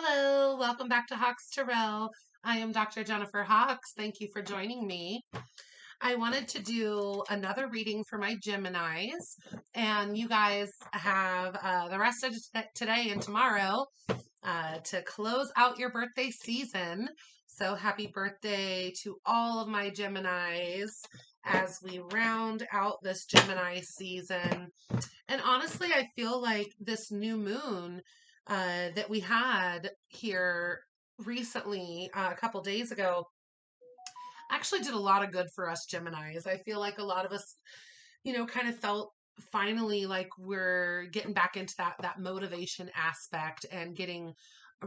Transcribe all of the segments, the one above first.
Hello, welcome back to Hawks Tarot. I am Dr. Jennifer Hawks. Thank you for joining me. I wanted to do another reading for my Geminis, and you guys have the rest of today and tomorrow to close out your birthday season. So happy birthday to all of my Geminis as we round out this Gemini season. And honestly, I feel like this new moon that we had here recently, a couple days ago, actually did a lot of good for us Geminis. I feel like a lot of us, kind of felt finally like we're getting back into that motivation aspect and getting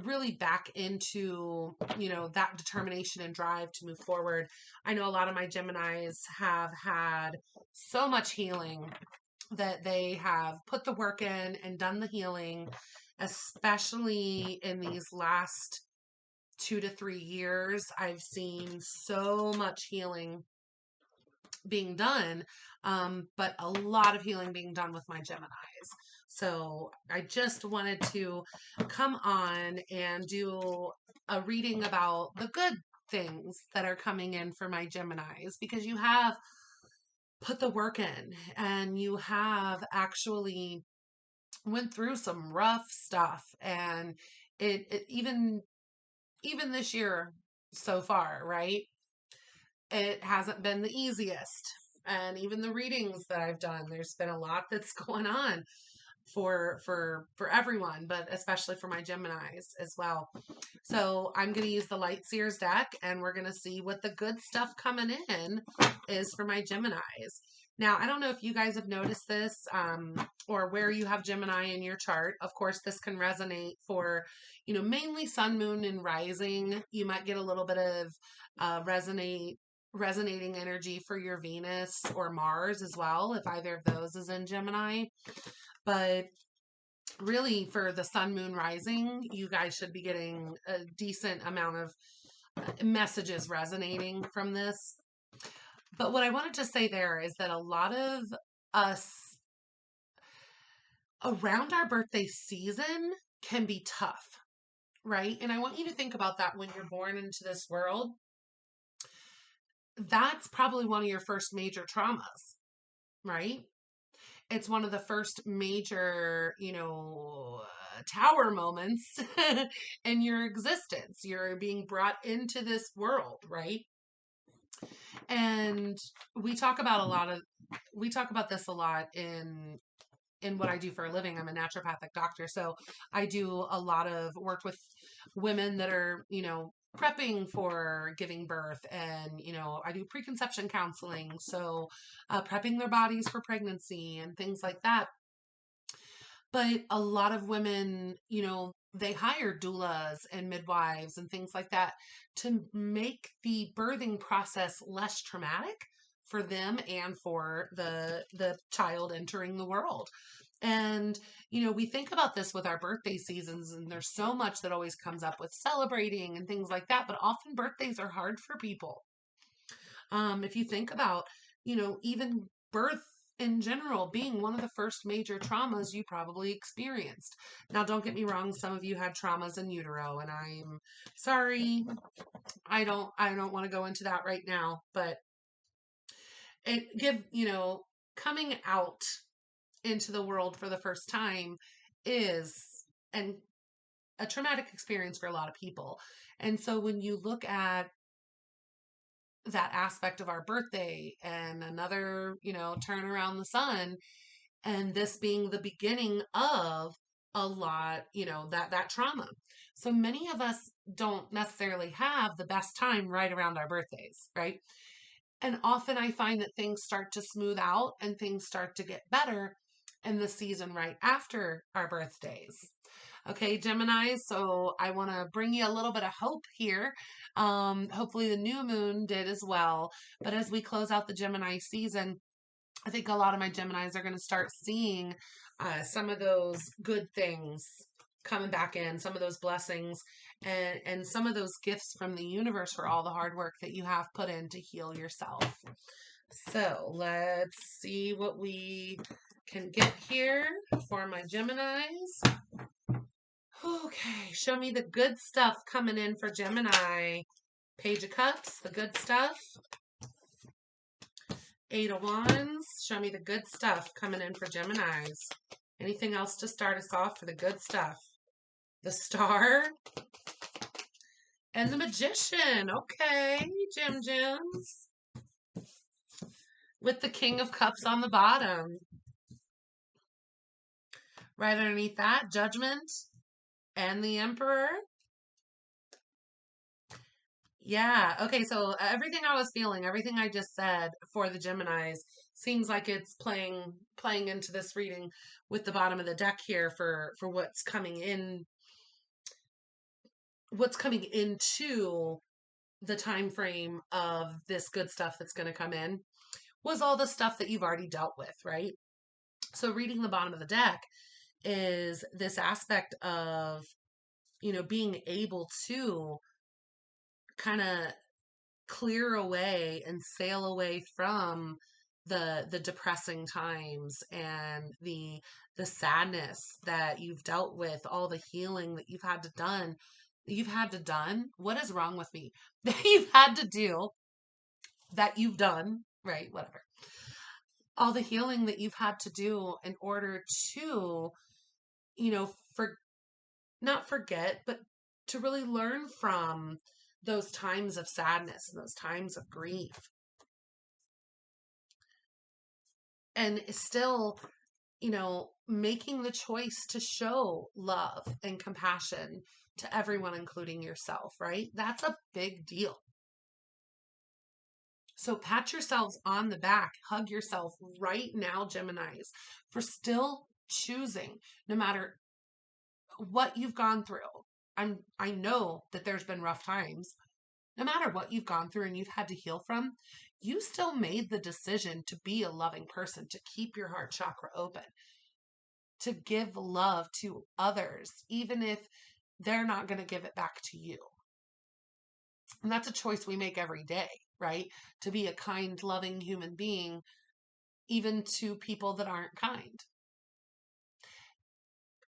really back into, that determination and drive to move forward. I know a lot of my Geminis have had so much healing that they have put the work in and done the healing, especially in these last 2 to 3 years. I've seen so much healing being done, but a lot of healing being done with my Geminis. So I just wanted to come on and do a reading about the good things that are coming in for my Geminis, because you have put the work in and you have actually went through some rough stuff, and it even this year so far, right? It hasn't been the easiest. And even the readings that I've done, there's been a lot that's going on for everyone, but especially for my Geminis as well. So I'm going to use the Light Seers deck, and we're going to see what the good stuff coming in is for my Geminis. Now, I don't know if you guys have noticed this, or where you have Gemini in your chart. Of course, this can resonate for, mainly Sun, Moon, and Rising. You might get a little bit of resonating energy for your Venus or Mars as well, if either of those is in Gemini. But really, for the Sun, Moon, Rising, you guys should be getting a decent amount of messages resonating from this. But what I wanted to say there is that a lot of us around our birthday season can be tough, right? And I want you to think about that when you're born into this world. That's probably one of your first major traumas, right? It's one of the first major, tower moments in your existence. You're being brought into this world, right? And we talk about this a lot in what I do for a living. I'm a naturopathic doctor, so I do a lot of work with women that are, prepping for giving birth, and I do preconception counseling, so prepping their bodies for pregnancy and things like that. But a lot of women, they hire doulas and midwives and things like that to make the birthing process less traumatic for them and for the child entering the world. And, we think about this with our birthday seasons, and there's so much that always comes up with celebrating and things like that, but often birthdays are hard for people. If you think about, even birth in general being one of the first major traumas you probably experienced. Now, don't get me wrong, some of you had traumas in utero, and I'm sorry. I don't want to go into that right now, but coming out into the world for the first time is and a traumatic experience for a lot of people. And so when you look at that aspect of our birthday and another, turn around the sun, and this being the beginning of a lot, that trauma. So many of us don't necessarily have the best time right around our birthdays, right? And often I find that things start to smooth out and things start to get better in the season right after our birthdays. Okay, Gemini, so I want to bring you a little bit of hope here. Hopefully the new moon did as well. But as we close out the Gemini season, I think a lot of my Geminis are going to start seeing some of those good things coming back in, some of those blessings, and some of those gifts from the universe for all the hard work that you have put in to heal yourself. So let's see what we can get here for my Geminis. Okay, show me the good stuff coming in for Gemini. Page of Cups, the good stuff. Eight of Wands, show me the good stuff coming in for Geminis. Anything else to start us off for the good stuff? The Star and the Magician. Okay, Jim Jims. With the King of Cups on the bottom. Right underneath that, Judgment and the Emperor. Yeah. Okay. So everything I was feeling, everything I just said for the Geminis seems like it's playing into this reading with the bottom of the deck here for what's coming into the time frame of this good stuff that's going to come in was all the stuff that you've already dealt with, right? So reading the bottom of the deck is this aspect of, being able to kind of clear away and sail away from the depressing times and the sadness that you've dealt with, all the healing that you've had to done. What is wrong with me? That you've had to do, that you've done, right? Whatever. All the healing that you've had to do in order to, for not forget, but to really learn from those times of sadness and those times of grief. And still, making the choice to show love and compassion to everyone, including yourself, right? That's a big deal. So pat yourselves on the back, hug yourself right now, Geminis, for still choosing, no matter what you've gone through. I know that there's been rough times. No matter what you've gone through and you've had to heal from, you still made the decision to be a loving person, to keep your heart chakra open, to give love to others, even if they're not going to give it back to you. And that's a choice we make every day, right? To be a kind, loving human being, even to people that aren't kind.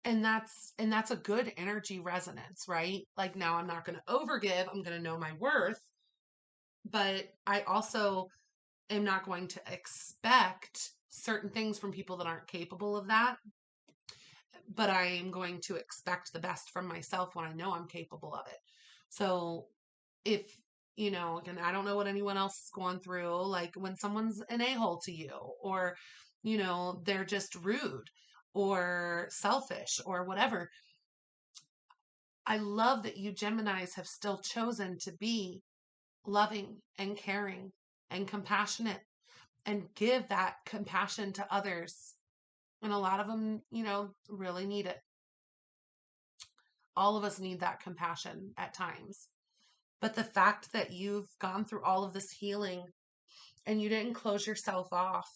And that's a good energy resonance, right? Like, now I'm not going to overgive, I'm going to know my worth, but I also am not going to expect certain things from people that aren't capable of that. But I am going to expect the best from myself when I know I'm capable of it. So if, again, I don't know what anyone else is going through, like when someone's an a-hole to you, or, they're just rude or selfish or whatever. I love that you Geminis have still chosen to be loving and caring and compassionate and give that compassion to others. And a lot of them, really need it. All of us need that compassion at times. But the fact that you've gone through all of this healing and you didn't close yourself off,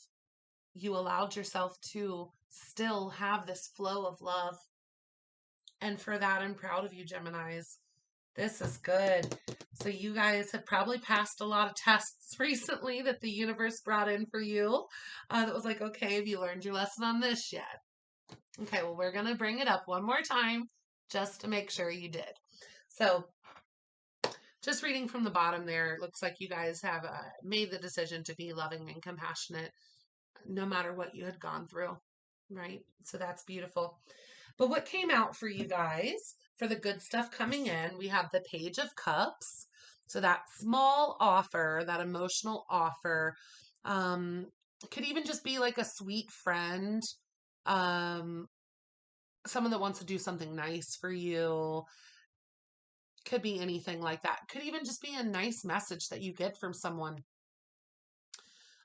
you allowed yourself to still have this flow of love. And for that, I'm proud of you, Geminis. This is good. So you guys have probably passed a lot of tests recently that the universe brought in for you. That was like, okay, have you learned your lesson on this yet? Okay, well, we're going to bring it up one more time just to make sure you did. So just reading from the bottom there, it looks like you guys have made the decision to be loving and compassionate no matter what you had gone through, right? So that's beautiful. But what came out for you guys for the good stuff coming in, we have the Page of Cups. So that small offer, that emotional offer, could even just be like a sweet friend, someone that wants to do something nice for you. Could be anything like that. Could even just be a nice message that you get from someone,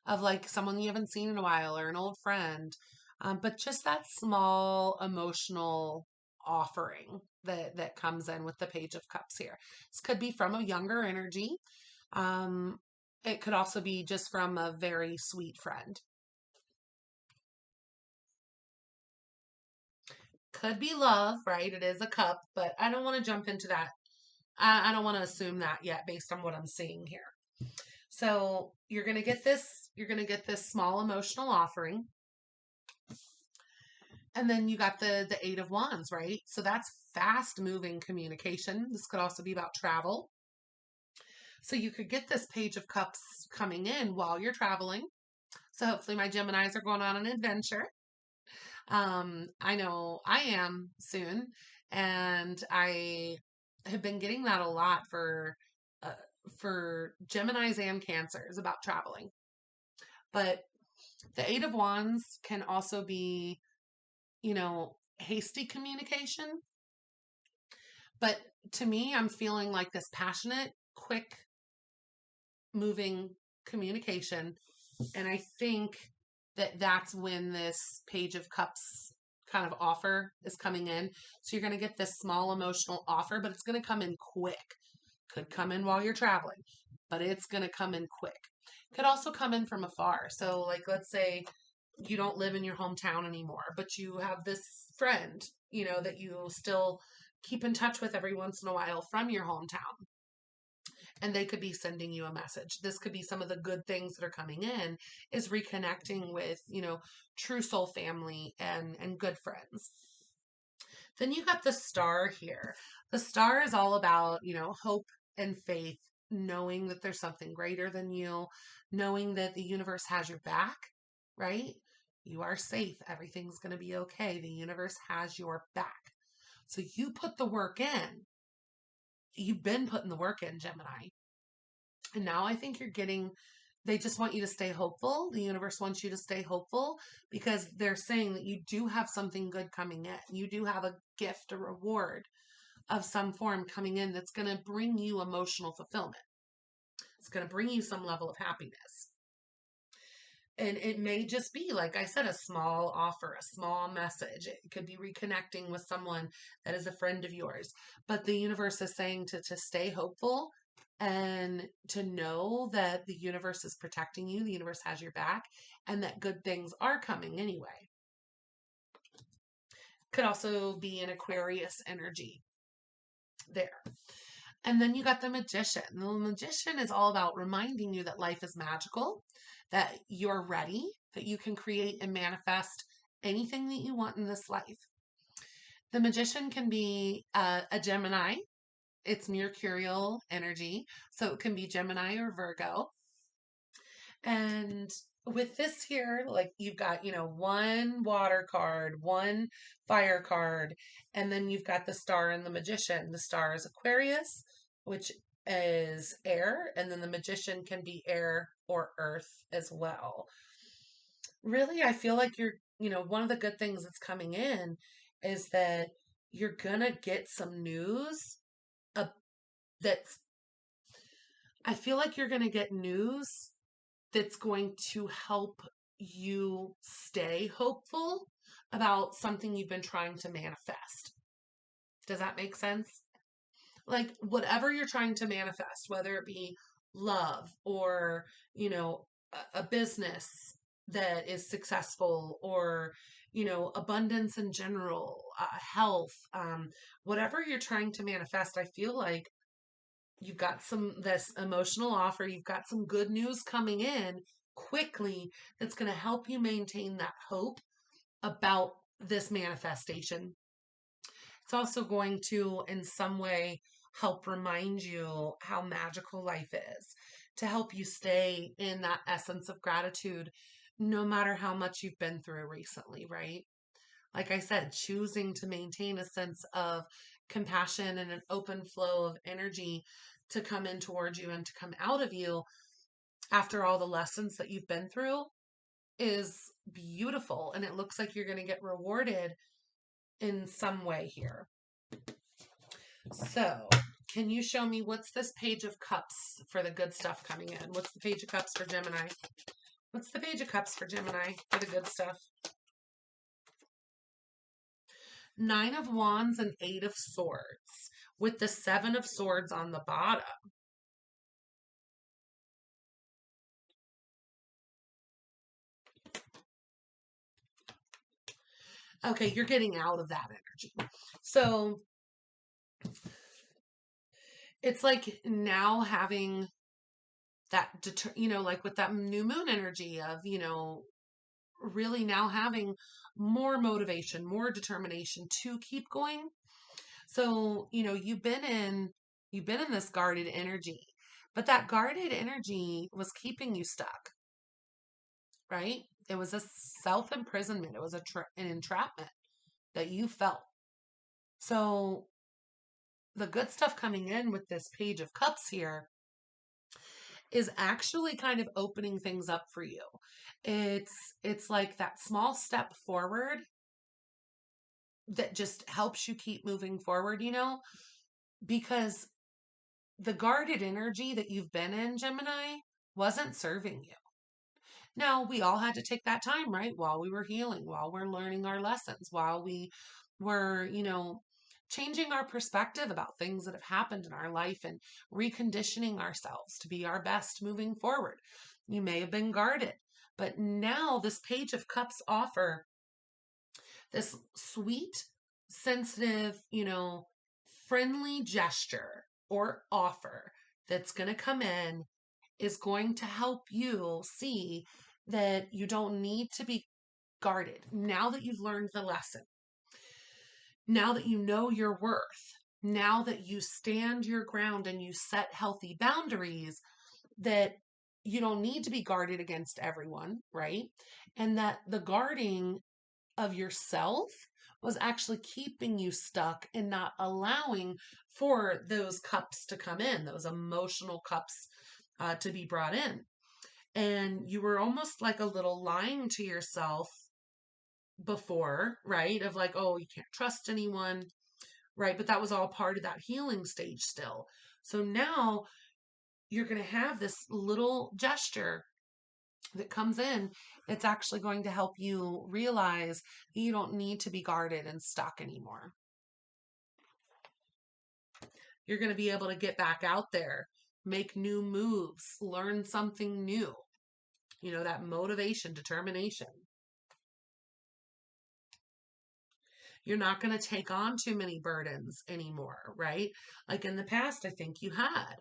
of like someone you haven't seen in a while or an old friend. But just that small emotional offering that comes in with the Page of Cups here. This could be from a younger energy. It could also be just from a very sweet friend. Could be love, right? It is a cup, but I don't want to jump into that. I don't want to assume that yet based on what I'm seeing here. So you're going to get this small emotional offering. And then you got the Eight of Wands, right? So that's fast moving communication. This could also be about travel. So you could get this Page of Cups coming in while you're traveling. So hopefully my Geminis are going on an adventure. I know I am soon, and I have been getting that a lot uh, for Geminis and Cancers about traveling. But the Eight of Wands can also be, hasty communication. But to me, I'm feeling like this passionate, quick moving communication. And I think that that's when this Page of Cups kind of offer is coming in. So you're going to get this small emotional offer, but it's going to come in quick. Could come in while you're traveling, but it's going to come in quick. Could also come in from afar. So, like, let's say you don't live in your hometown anymore, but you have this friend, that you still keep in touch with every once in a while from your hometown, and they could be sending you a message. This could be some of the good things that are coming in, is reconnecting with, true soul family and good friends. Then you got the Star here. The Star is all about, hope and faith, knowing that there's something greater than you, knowing that the universe has your back, right? You are safe. Everything's going to be okay. The universe has your back. So you put the work in. You've been putting the work in, Gemini. And now I think they just want you to stay hopeful. The universe wants you to stay hopeful because they're saying that you do have something good coming in. You do have a gift, a reward of some form coming in that's going to bring you emotional fulfillment. It's going to bring you some level of happiness. And it may just be, like I said, a small offer, a small message. It could be reconnecting with someone that is a friend of yours. But the universe is saying to stay hopeful and to know that the universe is protecting you, the universe has your back, and that good things are coming anyway. Could also be an Aquarius energy there. And then you got the Magician. The Magician is all about reminding you that life is magical, that you're ready, that you can create and manifest anything that you want in this life. The Magician can be a Gemini. It's mercurial energy, so it can be Gemini or Virgo. And with this here, like you've got, one water card, one fire card, and then you've got the Star and the Magician. The Star is Aquarius, which is air, and then the Magician can be air or earth as well. Really, I feel like one of the good things that's coming in is that you're gonna get some news that's, I feel like you're gonna get news that's going to help you stay hopeful about something you've been trying to manifest. Does that make sense? Like whatever you're trying to manifest, whether it be love or, a business that is successful or, abundance in general, health, whatever you're trying to manifest, I feel like you've got this emotional offer, you've got some good news coming in quickly that's going to help you maintain that hope about this manifestation. It's also going to, in some way, help remind you how magical life is, to help you stay in that essence of gratitude, no matter how much you've been through recently, right? Like I said, choosing to maintain a sense of compassion and an open flow of energy to come in towards you and to come out of you after all the lessons that you've been through is beautiful. And it looks like you're going to get rewarded in some way here. So, can you show me what's this Page of Cups for the good stuff coming in? What's the Page of Cups for Gemini? What's the Page of Cups for Gemini for the good stuff? Nine of Wands and Eight of Swords with the Seven of Swords on the bottom. Okay, you're getting out of that energy. So it's like now having that, like with that new moon energy of, really now having more motivation, more determination to keep going. So, you've been in this guarded energy, but that guarded energy was keeping you stuck, right? It was a self-imprisonment. It was an entrapment that you felt. So, the good stuff coming in with this Page of Cups here is actually kind of opening things up for you. It's like that small step forward that just helps you keep moving forward, because the guarded energy that you've been in, Gemini, wasn't serving you. Now, we all had to take that time, right? While we were healing, while we're learning our lessons, while we were, changing our perspective about things that have happened in our life and reconditioning ourselves to be our best moving forward. You may have been guarded, but now this Page of Cups offer this sweet, sensitive, friendly gesture or offer that's going to come in is going to help you see that you don't need to be guarded. Now that you've learned the lesson, now that you know your worth, now that you stand your ground and you set healthy boundaries, that you don't need to be guarded against everyone, right? And that the guarding of yourself was actually keeping you stuck and not allowing for those cups to come in, those emotional cups to be brought in. And you were almost like a little lying to yourself before, right? Of like, oh, you can't trust anyone, right? But that was all part of that healing stage still. So now you're going to have this little gesture that comes in that's actually going to help you realize you don't need to be guarded and stuck anymore. You're going to be able to get back out there, make new moves, learn something new. That motivation, determination. You're not going to take on too many burdens anymore, right? Like in the past, I think you had,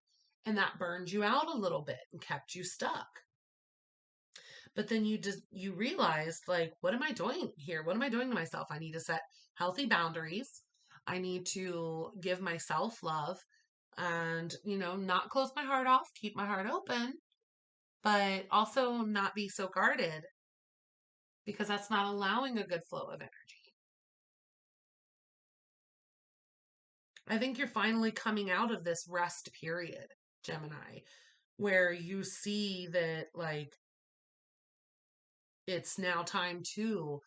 and that burned you out a little bit and kept you stuck. But then you realized, like, what am I doing here? What am I doing to myself? I need to set healthy boundaries. I need to give myself love and, not close my heart off, keep my heart open, but also not be so guarded because that's not allowing a good flow of energy. I think you're finally coming out of this rest period, Gemini, where you see that, like, it's now time to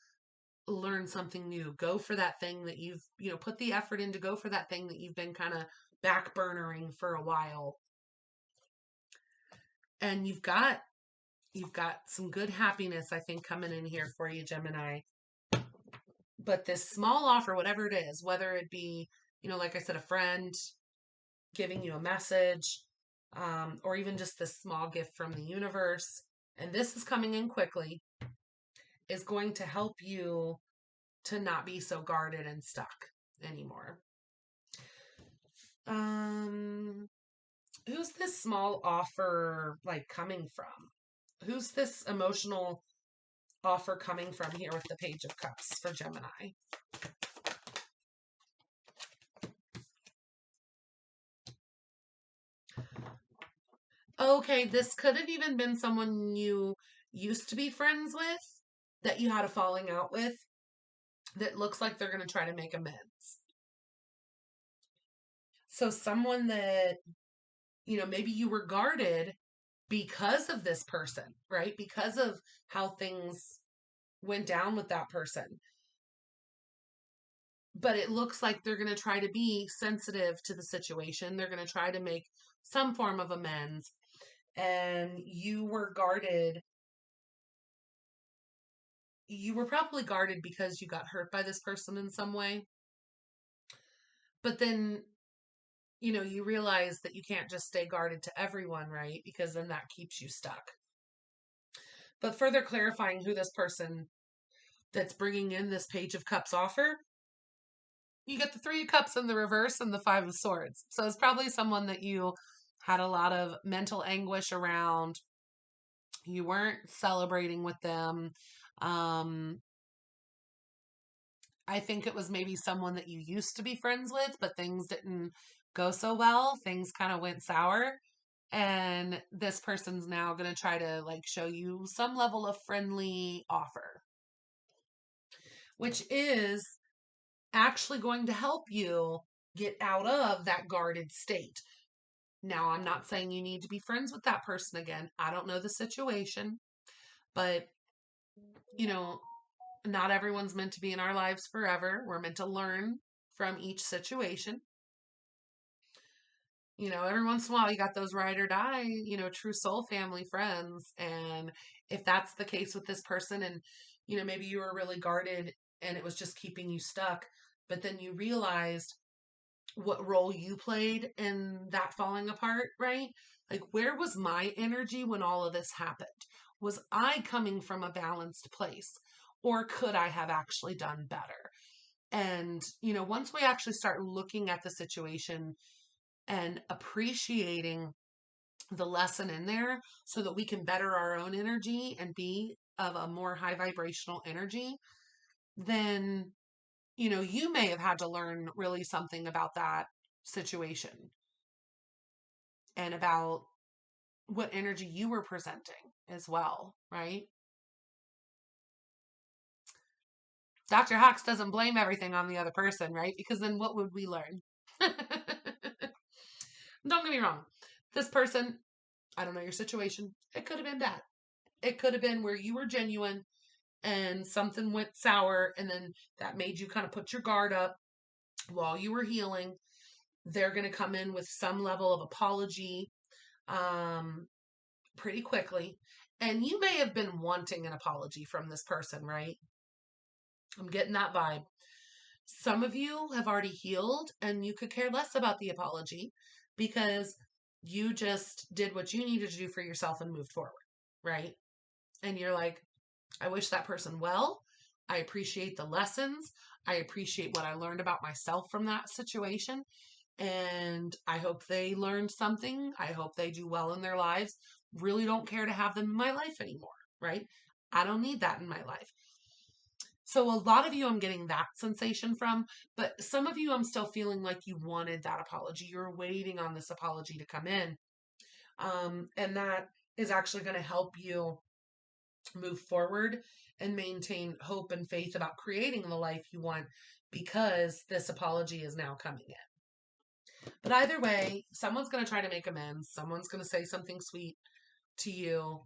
learn something new. Go for that thing that you've, put the effort into. Go for that thing that you've been kind of back burnering for a while. And you've got some good happiness, I think, coming in here for you, Gemini. But this small offer, whatever it is, whether it be, like I said, a friend giving you a message, or even just this small gift from the universe, and this is coming in quickly, is going to help you to not be so guarded and stuck anymore. Who's this small offer like coming from? Who's this emotional offer coming from here with the Page of Cups for Gemini? Okay, this could have even been someone you used to be friends with that you had a falling out with that looks like they're going to try to make amends. So someone that, maybe you were guarded because of this person, right? Because of how things went down with that person. But it looks like they're going to try to be sensitive to the situation. They're going to try to make some form of amends. And you were guarded. You were probably guarded because you got hurt by this person in some way. But then, you realize that you can't just stay guarded to everyone, right? Because then that keeps you stuck. But further clarifying who this person that's bringing in this Page of Cups offer, you get the Three of Cups in the reverse and the Five of Swords. So it's probably someone that you had a lot of mental anguish around. You weren't celebrating with them. Um, I think it was maybe someone that you used to be friends with, but things didn't go so well. Things kind of went sour. And this person's now going to try to like show you some level of friendly offer, which is actually going to help you get out of that guarded state. Now, I'm not saying you need to be friends with that person again. I don't know the situation, but you know, not everyone's meant to be in our lives forever. We're meant to learn from each situation. Every once in a while you got those ride or die, true soul family friends. And if that's the case with this person, and, maybe you were really guarded and it was just keeping you stuck, but then you realized what role you played in that falling apart, right? Like, where was my energy when all of this happened? Was I coming from a balanced place? Or could I have actually done better? And, once we actually start looking at the situation and appreciating the lesson in there so that we can better our own energy and be of a more high vibrational energy, then, you may have had to learn really something about that situation and about what energy you were presenting as well, right? Dr. Hawks doesn't blame everything on the other person, right? Because then what would we learn? Don't get me wrong. This person, I don't know your situation. It could have been bad. It could have been where you were genuine and something went sour, and then that made you kind of put your guard up while you were healing. They're going to come in with some level of apology pretty quickly. And you may have been wanting an apology from this person, right? I'm getting that vibe. Some of you have already healed and you could care less about the apology because you just did what you needed to do for yourself and moved forward, right? And you're like, I wish that person well. I appreciate the lessons. I appreciate what I learned about myself from that situation. And I hope they learned something. I hope they do well in their lives. Really don't care to have them in my life anymore, right? I don't need that in my life. So a lot of you I'm getting that sensation from, but some of you I'm still feeling like you wanted that apology. You're waiting on this apology to come in. And that is actually going to help you move forward and maintain hope and faith about creating the life you want because this apology is now coming in. But either way, someone's going to try to make amends. Someone's going to say something sweet to you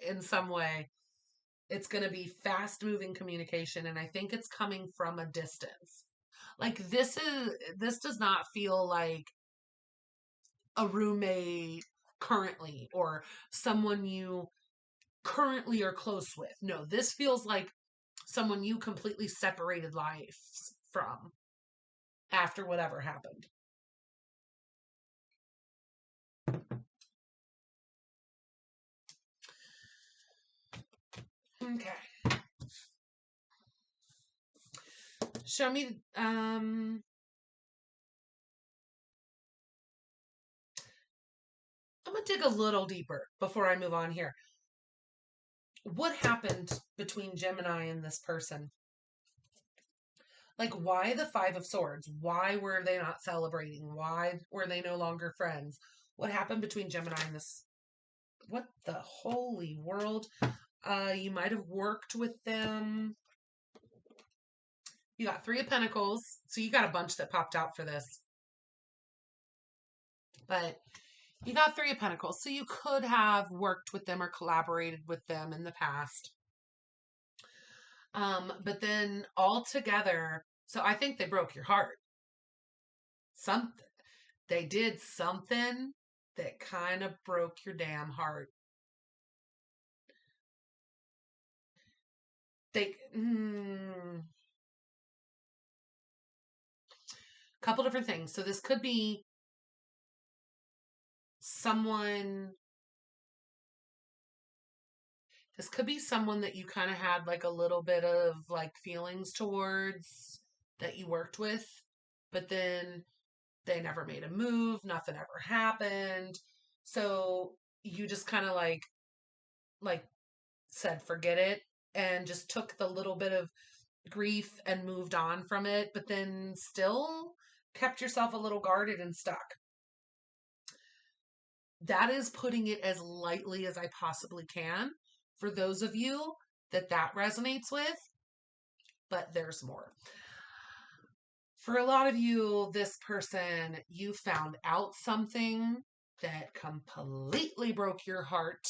in some way. It's going to be fast moving communication. And I think it's coming from a distance. Like this does not feel like a roommate currently or someone you currently are close with. No, this feels like someone you completely separated lives from after whatever happened. Okay. Show me, I'm going to dig a little deeper before I move on here. What happened between Gemini and this person? Like, why the Five of Swords? Why were they not celebrating? Why were they no longer friends? What happened between Gemini and this? What the holy world? You might have worked with them. You got Three of Pentacles. So you got a bunch that popped out for this. But you got Three of Pentacles. So you could have worked with them or collaborated with them in the past. But then all together, so I think they broke your heart. Something. They did something that kind of broke your damn heart. Couple different things. So this could be someone, that you kind of had like a little bit of like feelings towards that you worked with, but then they never made a move, nothing ever happened. So you just kind of like said, forget it. and just took the little bit of grief and moved on from it, but then still kept yourself a little guarded and stuck. That is putting it as lightly as I possibly can for those of you that resonates with, but there's more. For a lot of you, this person, you found out something that completely broke your heart.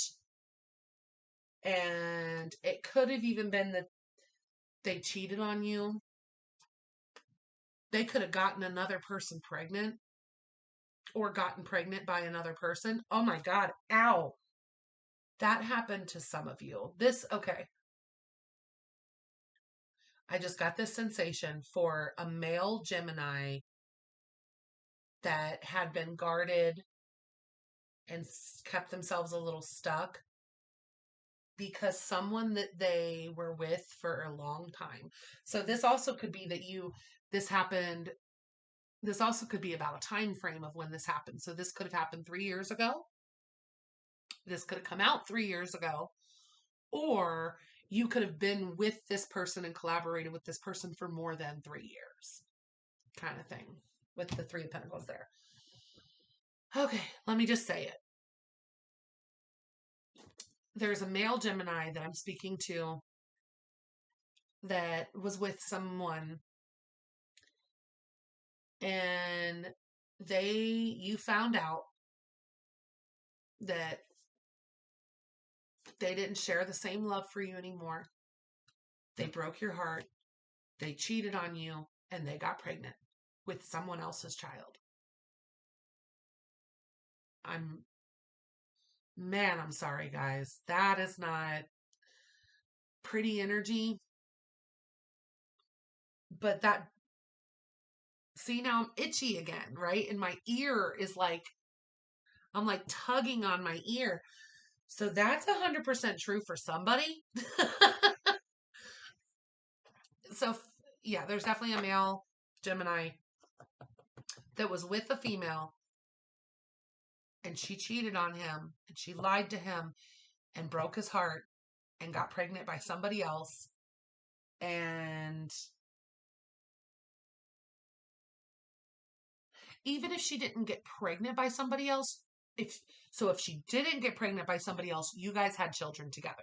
And it could have even been that they cheated on you. They could have gotten another person pregnant or gotten pregnant by another person. Oh my God. Ow. That happened to some of you. Okay. I just got this sensation for a male Gemini that had been guarded and kept themselves a little stuck because someone that they were with for a long time. So this also could be that this happened. This also could be about a time frame of when this happened. So this could have happened 3 years ago. This could have come out 3 years ago. Or you could have been with this person and collaborated with this person for more than 3 years. Kind of thing. With the 3 of Pentacles there. Okay, let me just say it. There's a male Gemini that I'm speaking to that was with someone, and you found out that they didn't share the same love for you anymore. They broke your heart. They cheated on you, and they got pregnant with someone else's child. I'm sorry, guys. That is not pretty energy. But see, now I'm itchy again, right? And my ear is like, I'm like tugging on my ear. So that's 100% true for somebody. So yeah, there's definitely a male Gemini that was with a female, and she cheated on him, and she lied to him and broke his heart and got pregnant by somebody else. And even if she didn't get pregnant by somebody else, if she didn't get pregnant by somebody else, you guys had children together.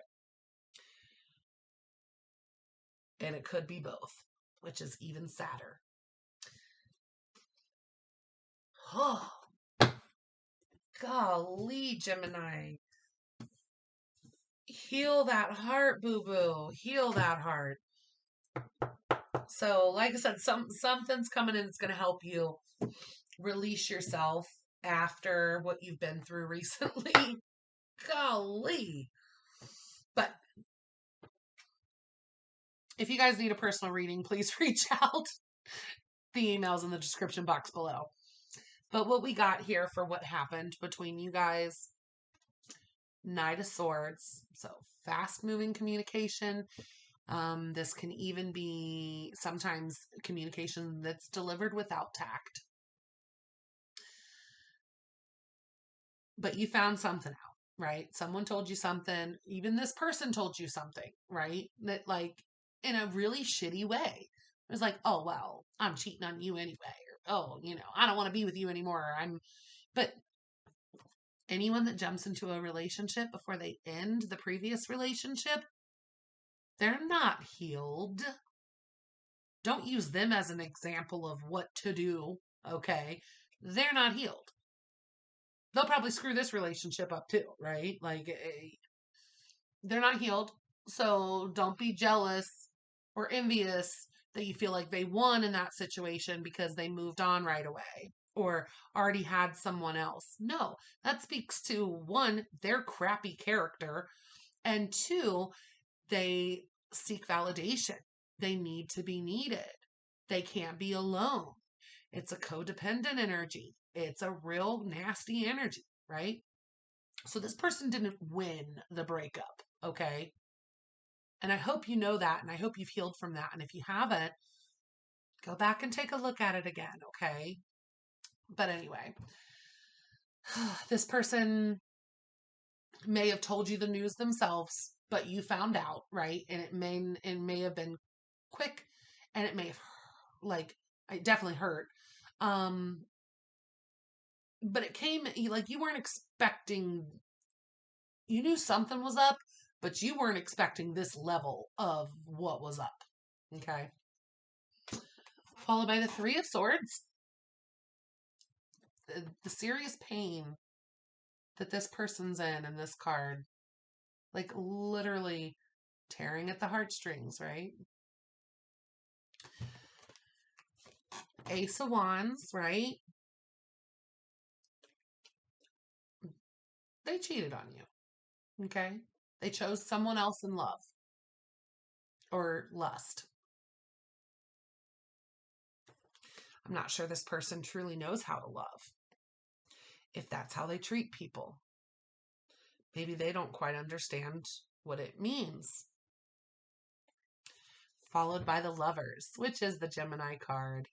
And it could be both, which is even sadder. Oh, golly, Gemini. Heal that heart, boo-boo. Heal that heart. So, like I said, something's coming in that's going to help you release yourself after what you've been through recently. Golly. But if you guys need a personal reading, please reach out. The email's in the description box below. But what we got here for what happened between you guys, Knight of Swords. So fast-moving communication. This can even be sometimes communication that's delivered without tact. But you found something out, right? Someone told you something. Even this person told you something, right? That, like, in a really shitty way. It was like, oh, well, I'm cheating on you anyway. Or, oh, I don't want to be with you anymore. But anyone that jumps into a relationship before they end the previous relationship, they're not healed. Don't use them as an example of what to do, okay? They're not healed. They'll probably screw this relationship up too, right? Like, they're not healed. So don't be jealous or envious that you feel like they won in that situation because they moved on right away or already had someone else. No, that speaks to, one, their crappy character, and two, they seek validation. They need to be needed. They can't be alone. It's a codependent energy. It's a real nasty energy, right? So this person didn't win the breakup, okay? And I hope you know that, and I hope you've healed from that. And if you haven't, go back and take a look at it again, okay? But anyway, this person may have told you the news themselves, but you found out, right? And it may have been quick, and it may have, like, it definitely hurt. Um, but it came, like, you weren't expecting, you knew something was up, but you weren't expecting this level of what was up. Okay. Followed by the Three of Swords. The serious pain that this person's in this card, like literally tearing at the heartstrings, right? Ace of Wands, right? They cheated on you, okay? They chose someone else in love or lust. I'm not sure this person truly knows how to love, if that's how they treat people. Maybe they don't quite understand what it means. Followed by the Lovers, which is the Gemini card.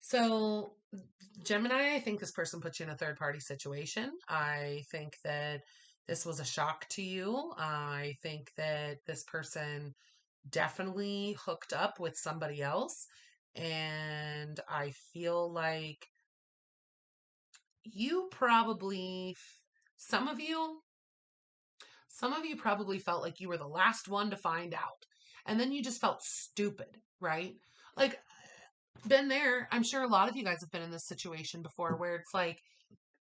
So, Gemini, I think this person put you in a third party situation. I think that this was a shock to you. I think that this person definitely hooked up with somebody else. And I feel like you probably, some of you, some of you probably felt like you were the last one to find out. And then you just felt stupid, right? Like, been there. I'm sure a lot of you guys have been in this situation before where it's like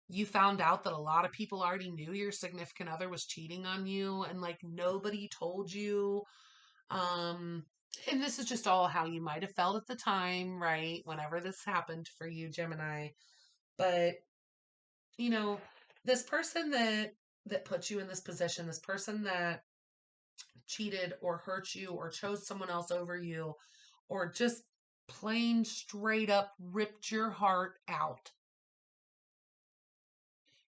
you found out that a lot of people already knew your significant other was cheating on you and like nobody told you. And this is just all how you might have felt at the time, right? Whenever this happened for you, Gemini. But, you know, this person that put you in this position, this person that cheated or hurt you or chose someone else over you or just plain straight up ripped your heart out.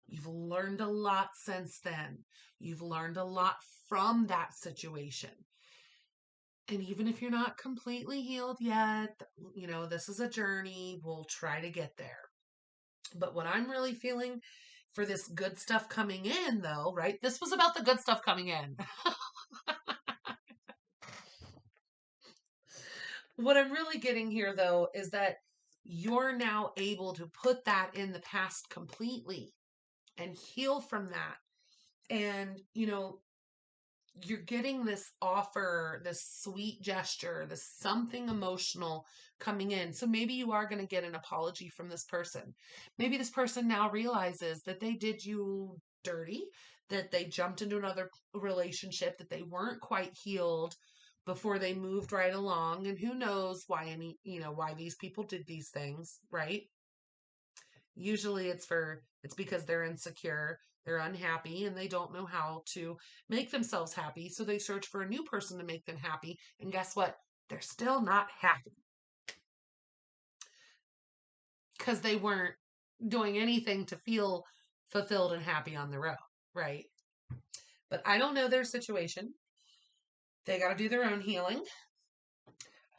You've learned a lot since then. You've learned a lot from that situation. And even if you're not completely healed yet, this is a journey. We'll try to get there. But what I'm really feeling for this good stuff coming in, though, right? This was about the good stuff coming in. What I'm really getting here, though, is that you're now able to put that in the past completely and heal from that. And, you're getting this offer, this sweet gesture, this something emotional coming in. So maybe you are going to get an apology from this person. Maybe this person now realizes that they did you dirty, that they jumped into another relationship, that they weren't quite healed before they moved right along. And who knows why why these people did these things, right? Usually it's because they're insecure, they're unhappy, and they don't know how to make themselves happy. So they search for a new person to make them happy. And guess what? They're still not happy because they weren't doing anything to feel fulfilled and happy on their own, right? But I don't know their situation. They got to do their own healing.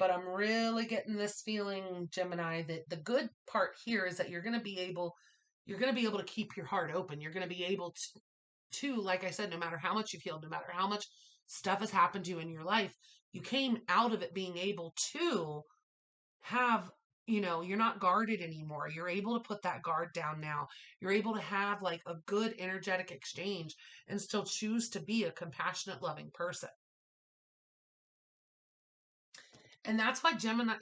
But I'm really getting this feeling, Gemini, that the good part here is that you're going to be able to keep your heart open. You're going to be able to, like I said, no matter how much you've healed, no matter how much stuff has happened to you in your life, you came out of it being able to have, you're not guarded anymore. You're able to put that guard down now. You're able to have like a good energetic exchange and still choose to be a compassionate, loving person. And that's why Gemini,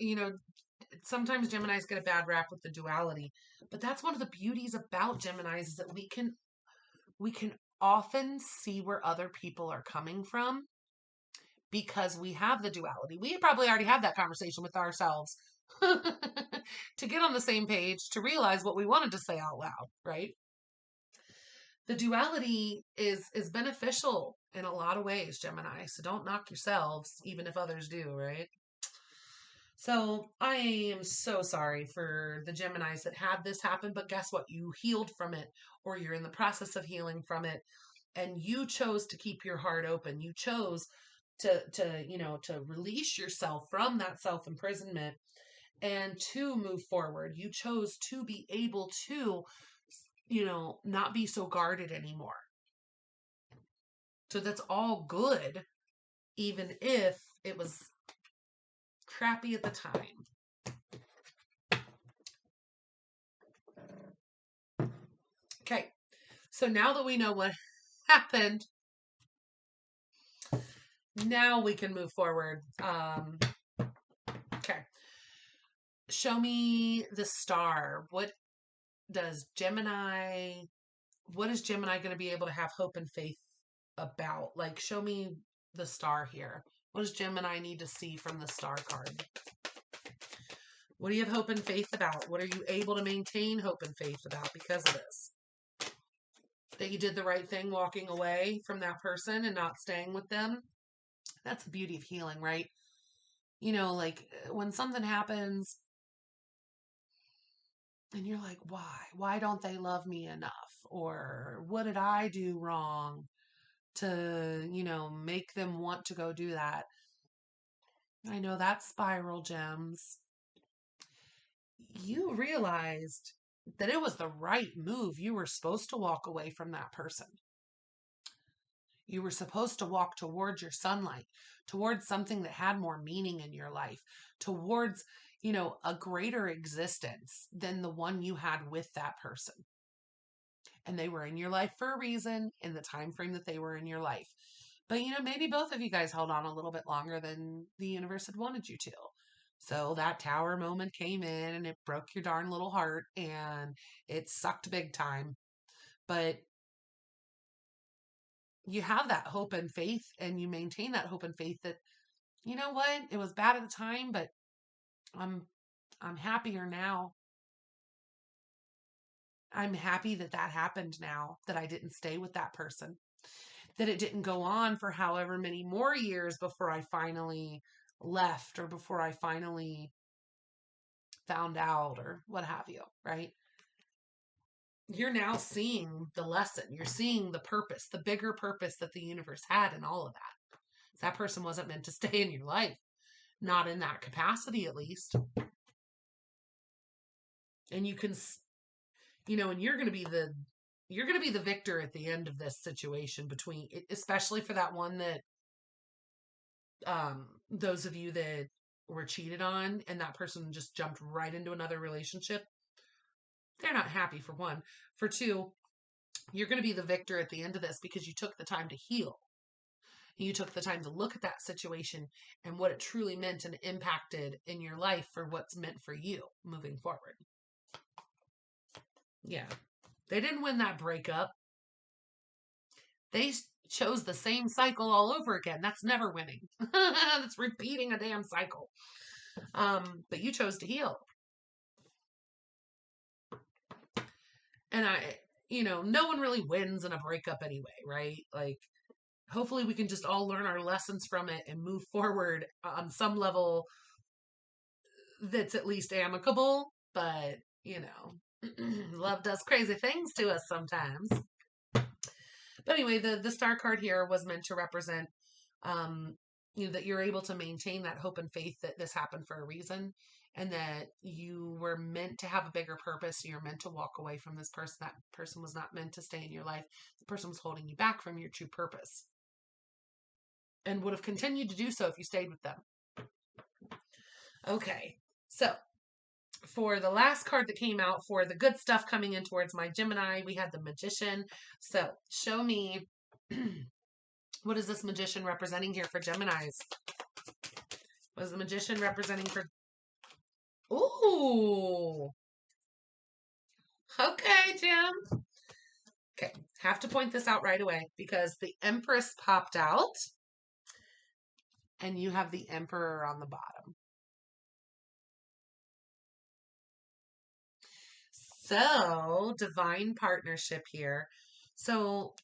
sometimes Geminis get a bad rap with the duality, but that's one of the beauties about Geminis is that we can often see where other people are coming from because we have the duality. We probably already have that conversation with ourselves to get on the same page, to realize what we wanted to say out loud, right? The duality is beneficial in a lot of ways, Gemini. So don't knock yourselves, even if others do, right? So I am so sorry for the Geminis that had this happen, but guess what? You healed from it, or you're in the process of healing from it, and you chose to keep your heart open. You chose to release yourself from that self-imprisonment and to move forward. You chose to be able to not be so guarded anymore. So that's all good, even if it was crappy at the time. Okay, so now that we know what happened, now we can move forward. Okay. Show me the star. What is Gemini going to be able to have hope and faith about? Like, show me the star here. What does Gemini need to see from the star card? What do you have hope and faith about? What are you able to maintain hope and faith about because of this? That you did the right thing walking away from that person and not staying with them. That's the beauty of healing, right? Like when something happens and you're like, why? Why don't they love me enough? Or what did I do wrong to, make them want to go do that? I know that spiral, Gems. You realized that it was the right move. You were supposed to walk away from that person. You were supposed to walk towards your sunlight, towards something that had more meaning in your life, towards, a greater existence than the one you had with that person. And they were in your life for a reason in the time frame that they were in your life. But, maybe both of you guys held on a little bit longer than the universe had wanted you to. So that tower moment came in and it broke your darn little heart and it sucked big time. But you have that hope and faith and you maintain that hope and faith that, you know what, it was bad at the time, but I'm happier now. I'm happy that happened now, that I didn't stay with that person, that it didn't go on for however many more years before I finally left or before I finally found out or what have you, right? You're now seeing the lesson. You're seeing the purpose, the bigger purpose that the universe had in all of that. That person wasn't meant to stay in your life, not in that capacity at least. And you can, and you're going to be the victor at the end of this situation, between, especially for that one that, those of you that were cheated on and that person just jumped right into another relationship. They're not happy, for one. For two, you're going to be the victor at the end of this because you took the time to heal. You took the time to look at that situation and what it truly meant and impacted in your life for what's meant for you moving forward. Yeah. They didn't win that breakup. They chose the same cycle all over again. That's never winning. That's repeating a damn cycle. But you chose to heal. And no one really wins in a breakup anyway, right? Like, hopefully we can just all learn our lessons from it and move forward on some level that's at least amicable. But, love does crazy things to us sometimes. But anyway, the star card here was meant to represent, that you're able to maintain that hope and faith that this happened for a reason and that you were meant to have a bigger purpose. You're meant to walk away from this person. That person was not meant to stay in your life. The person was holding you back from your true purpose and would have continued to do so if you stayed with them. Okay, so for the last card that came out for the good stuff coming in towards my Gemini, we had the Magician. So show me, what is this Magician representing here for Geminis? What is the Magician representing for... Ooh. Okay, Jim. Okay, have to point this out right away because the Empress popped out and you have the Emperor on the bottom. So, divine partnership here. So,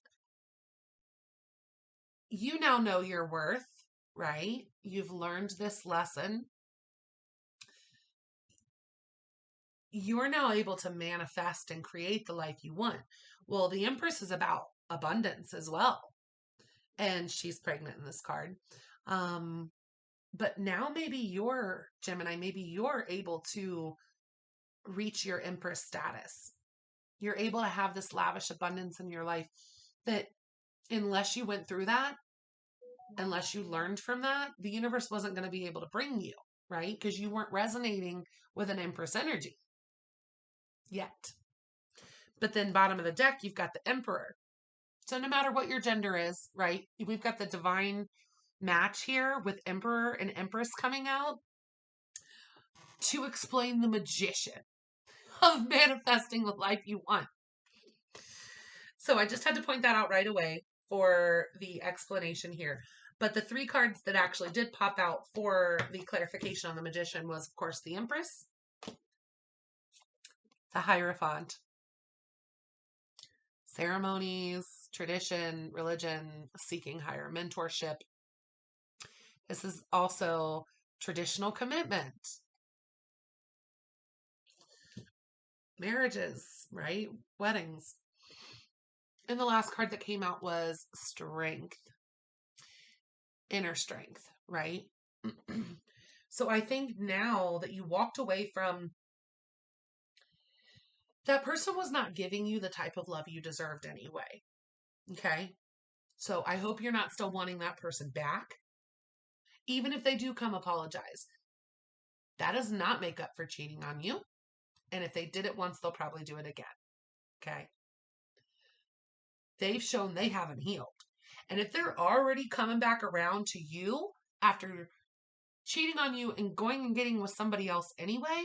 you now know your worth, right? You've learned this lesson. You're now able to manifest and create the life you want. Well, the Empress is about abundance as well. And she's pregnant in this card. But now maybe you're, Gemini, maybe you're able to reach your Empress status. You're able to have this lavish abundance in your life that unless you went through that, unless you learned from that, the universe wasn't going to be able to bring you, right? Because you weren't resonating with an Empress energy yet. But then bottom of the deck, you've got the Emperor. So no matter what your gender is, right? We've got the divine match here with Emperor and Empress coming out to explain the magician of manifesting the life you want. So I just had to point that out right away for the explanation here. But the 3 cards that actually did pop out for the clarification on the magician was, of course, the Empress, the Hierophant, ceremonies, tradition, religion, seeking higher mentorship. This is also traditional commitment, marriages, right? Weddings. And the last card that came out was strength, inner strength, right? So I think now that you walked away from that person was not giving you the type of love you deserved anyway. Okay. So I hope you're not still wanting that person back. Even if they do come apologize, that does not make up for cheating on you. And if they did it once, they'll probably do it again. Okay. They've shown they haven't healed. And if they're already coming back around to you after cheating on you and going and getting with somebody else anyway,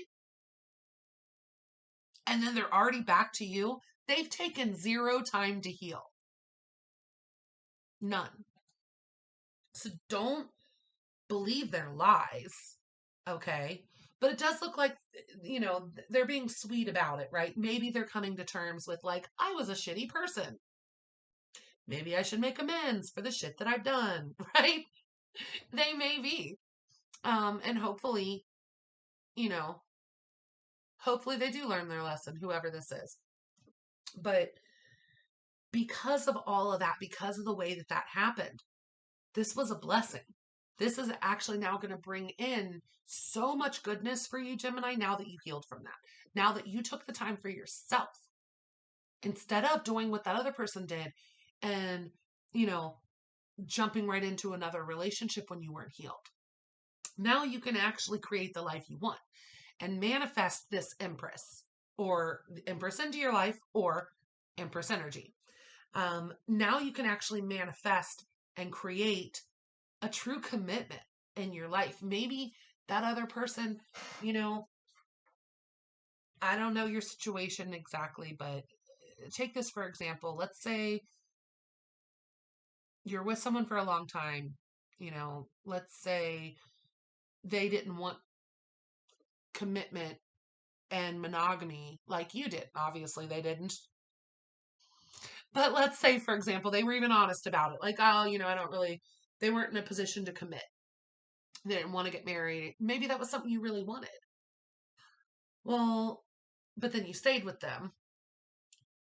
and then they're already back to you, they've taken 0 time to heal. None. So don't believe their lies, okay? But it does look like, they're being sweet about it, right? Maybe they're coming to terms with, like, I was a shitty person. Maybe I should make amends for the shit that I've done, right? They may be. And hopefully, hopefully they do learn their lesson, whoever this is. But because of all of that, because of the way that that happened, this was a blessing. This is actually now going to bring in so much goodness for you, Gemini, now that you healed from that. Now that you took the time for yourself instead of doing what that other person did and, jumping right into another relationship when you weren't healed. Now you can actually create the life you want and manifest this Empress or Empress into your life or Empress energy. Now you can actually manifest and create a true commitment in your life. Maybe that other person, I don't know your situation exactly, but take this for example. Let's say you're with someone for a long time, let's say they didn't want commitment and monogamy like you did. Obviously they didn't. But let's say, for example, they were even honest about it. Like, oh, they weren't in a position to commit. They didn't want to get married. Maybe that was something you really wanted. Well, but then you stayed with them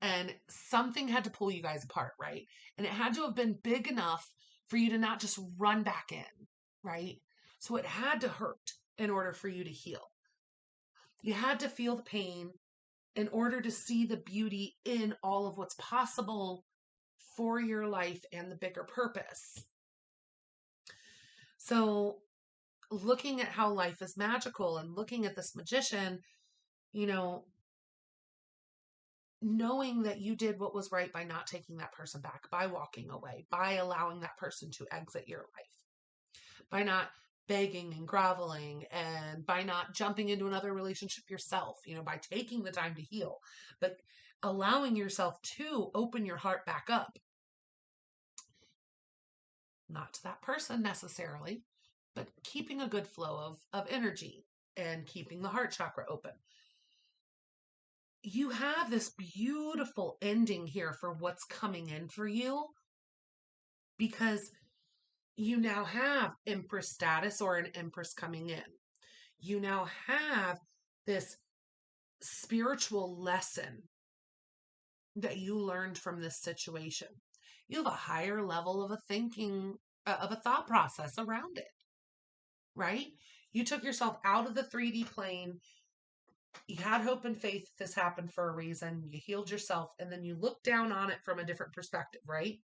and something had to pull you guys apart, right? And it had to have been big enough for you to not just run back in, right? So it had to hurt in order for you to heal. You had to feel the pain in order to see the beauty in all of what's possible for your life and the bigger purpose. So looking at how life is magical and looking at this magician, knowing that you did what was right by not taking that person back, by walking away, by allowing that person to exit your life, by not begging and groveling, and by not jumping into another relationship yourself, by taking the time to heal, but allowing yourself to open your heart back up. Not to that person necessarily, but keeping a good flow of energy and keeping the heart chakra open. You have this beautiful ending here for what's coming in for you because you now have Empress status or an Empress coming in. You now have this spiritual lesson that you learned from this situation. You have a higher level of of a thought process around it, right? You took yourself out of the 3D plane You had hope and faith this happened for a reason. You healed yourself, and then you look down on it from a different perspective, right?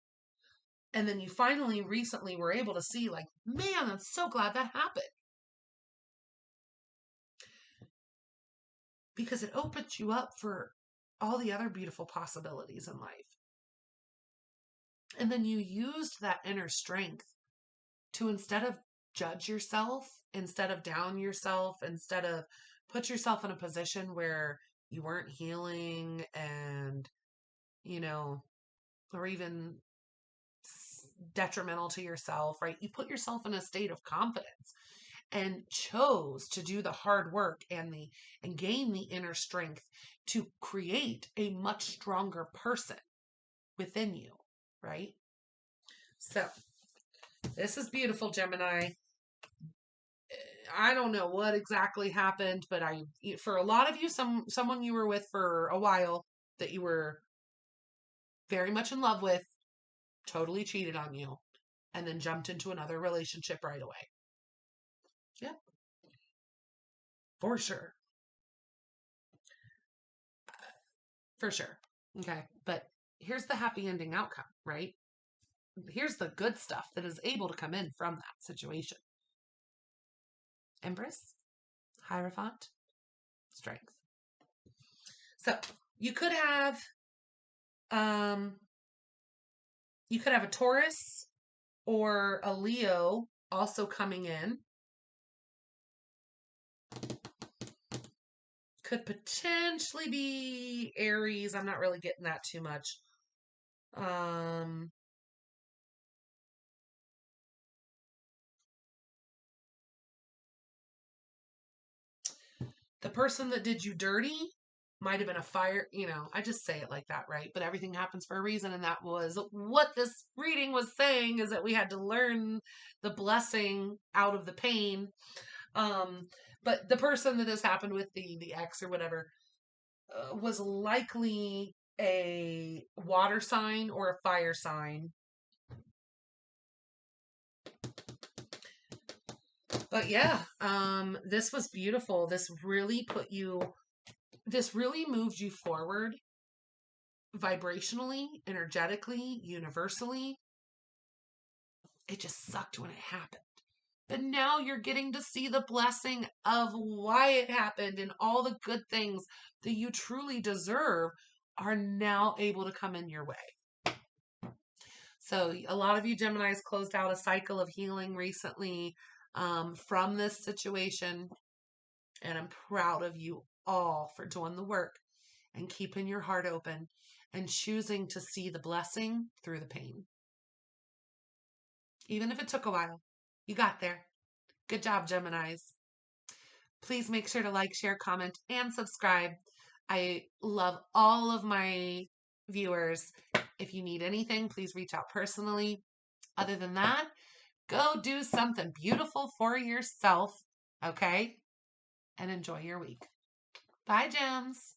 And then you finally recently were able to see, like, man, I'm so glad that happened. Because it opens you up for all the other beautiful possibilities in life. And then you used that inner strength to, instead of judge yourself, instead of down yourself, instead of put yourself in a position where you weren't healing and, you know, or even detrimental to yourself, right? You put yourself in a state of confidence and chose to do the hard work and gain the inner strength to create a much stronger person within you, right? So this is beautiful, Gemini. I don't know what exactly happened, but for a lot of you, someone you were with for a while that you were very much in love with totally cheated on you and then jumped into another relationship right away. Yeah, for sure. For sure. Okay. But here's the happy ending outcome, right? Here's the good stuff that is able to come in from that situation. Empress, hierophant, strength. So you could have a Taurus or a Leo also coming in. Could potentially be Aries. I'm not really getting that too much. The person that did you dirty might have been a fire, I just say it like that, right? But everything happens for a reason. And that was what this reading was saying, is that we had to learn the blessing out of the pain. But the person that this happened with, the ex or whatever, was likely a water sign or a fire sign. But yeah, this was beautiful. This really moved you forward vibrationally, energetically, universally. It just sucked when it happened. But now you're getting to see the blessing of why it happened, and all the good things that you truly deserve are now able to come in your way. So a lot of you Geminis closed out a cycle of healing recently from this situation. And I'm proud of you all for doing the work and keeping your heart open and choosing to see the blessing through the pain. Even if it took a while, you got there. Good job, Geminis. Please make sure to like, share, comment, and subscribe. I love all of my viewers. If you need anything, please reach out personally. Other than that, go do something beautiful for yourself, okay? And enjoy your week. Bye, Gems.